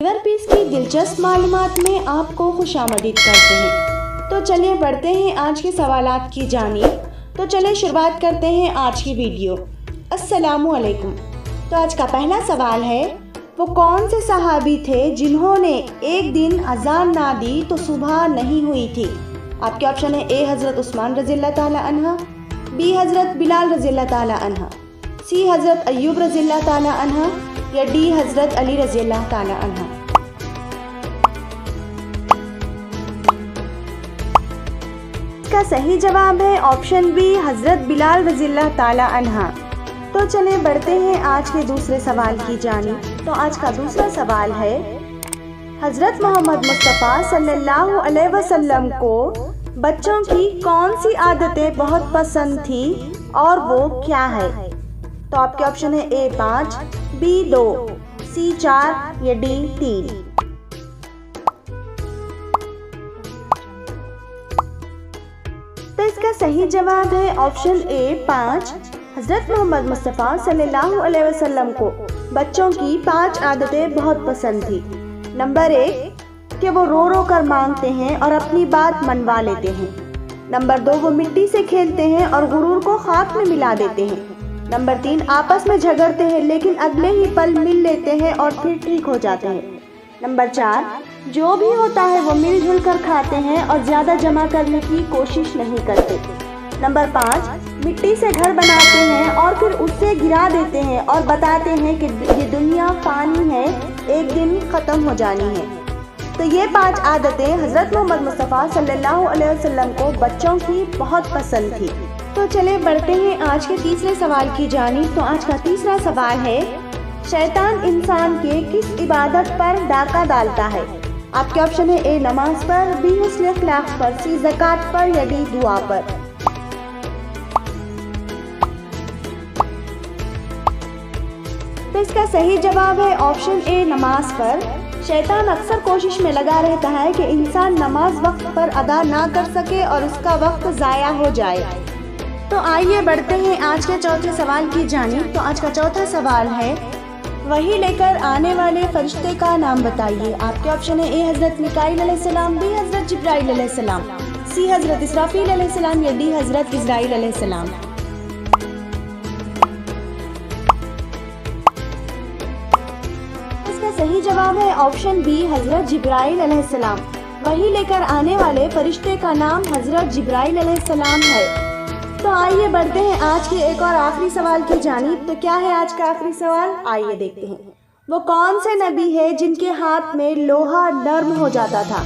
मिलिवर piece की दिलचस्प मालूमात में आपको खुशामदीद करते हैं। तो चलिए बढ़ते हैं आज के सवालात की जानिब। तो चलिए शुरुआत करते हैं आज की वीडियो। अस्सलामु अलैकुम। तो आज का पहला सवाल है, वो कौन से सहाबी थे जिन्होंने एक दिन अजान ना दी तो सुबह नहीं हुई थी? आपके ऑप्शन है ए हज़रत उस्मान रज़ियल्लाहु ताला अन्हा, बी हज़रत बिलाल रज़ियल्लाहु ताला अन्हा, सी हज़रत अय्यूब रज़ियल्लाहु ताला अन्हा या डी हज़रत अली रज़ियल्लाहु ताला अन्हा। इसका सही जवाब है ऑप्शन बी हज़रत बिलाल रज़ियल्लाहु ताला अन्हा। तो चलें बढ़ते हैं आज के दूसरे सवाल की जानिब। तो आज का दूसरा सवाल है, हज़रत मोहम्मद मुस्तफ़ा सल्लल्लाहु अलैहि वसल्लम को बच्चों की कौन सी आदतें बहुत पसंद थी और वो क्या है? तो आपके ऑप्शन है ए 5, बी 2, सी 4 या डी 3। तो इसका सही जवाब है ऑप्शन ए 5। हज़रत मोहम्मद मुस्तफ़ा सल्लल्लाहु अलैहि वसल्लम को बच्चों की 5 आदतें बहुत पसंद थी। नंबर 1 कि वो रो रो कर मांगते हैं और अपनी बात मनवा लेते हैं। नंबर 2 वो मिट्टी से खेलते हैं और गुरूर को खाक में मिला देते हैं। नंबर 3 आपस में झगड़ते हैं लेकिन अगले ही पल मिल लेते हैं और फिर ठीक हो जाते हैं। नंबर 4 जो भी होता है वो मिलजुल कर खाते हैं और ज़्यादा जमा करने की कोशिश नहीं करते। नंबर 5 मिट्टी से घर बनाते हैं और फिर उससे गिरा देते हैं और बताते हैं कि ये दुनिया फ़ानी है, एक दिन ख़त्म हो जानी है। तो ये 5 आदतें हज़रत मोहम्मद मुस्तफ़ा सल्लल्लाहु अलैहि वसल्लम को बच्चों की बहुत पसंद थी। तो चले बढ़ते हैं आज के तीसरे सवाल की जानिब। तो आज का तीसरा सवाल है, शैतान इंसान के किस इबादत पर डाका डालता है? आपके ऑप्शन है ए नमाज पर, बी हुस्न अखलाक पर, सी ज़कात पर या डी दुआ पर। तो इसका सही जवाब है ऑप्शन ए नमाज पर। शैतान अक्सर कोशिश में लगा रहता है कि इंसान नमाज वक्त पर अदा ना कर सके और उसका वक्त ज़ाया हो जाए। तो आइए बढ़ते हैं आज के चौथे सवाल की जानिब। तो आज का चौथा सवाल है, वही लेकर आने वाले फरिश्ते का नाम बताइए। आपके ऑप्शन है ए हज़रत मिकाईल अलैहिस्सलाम, बी हज़रत जिब्राईल अलैहिस्सलाम, सी हज़रत इसराफील अलैहिस्सलाम या डी हज़रत इज़राईल अलैहिस्सलाम। इसका सही जवाब है ऑप्शन बी हज़रत जिब्राईल अलैहिस्सलाम। वही लेकर आने वाले फरिश्ते का नाम हज़रत जिब्राईल अलैहिस्सलाम है। तो आइए बढ़ते हैं आज के एक और आखिरी सवाल की जानिब। तो क्या है आज का आखिरी सवाल, आइए देखते हैं। वो कौन से नबी है जिनके हाथ में लोहा नर्म हो जाता था?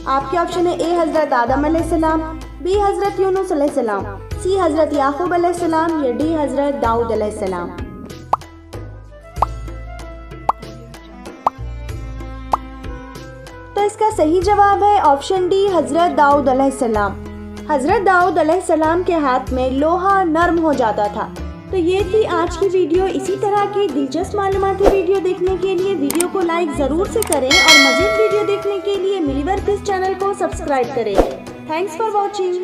आपके ऑप्शन है ए हज़रत आदम अलैहिस्सलाम, बी हज़रत यूनुस अलैहिस्सलाम, सी हज़रत याकूब अलैहिस्सलाम या डी हज़रत दाऊद अलैहिस्सलाम। तो इसका सही जवाब है ऑप्शन डी हज़रत दाऊद अलैहिस्सलाम। हज़रत दाऊद अलैहिस्सलाम के हाथ में लोहा नर्म हो जाता था। तो ये थी आज की वीडियो। इसी तरह की दिलचस्प मालूमाती वीडियो देखने के लिए वीडियो को लाइक ज़रूर से करें और मज़ीद वीडियो देखने के लिए मिलिवर पीस चैनल को सब्सक्राइब करें। Thanks for watching.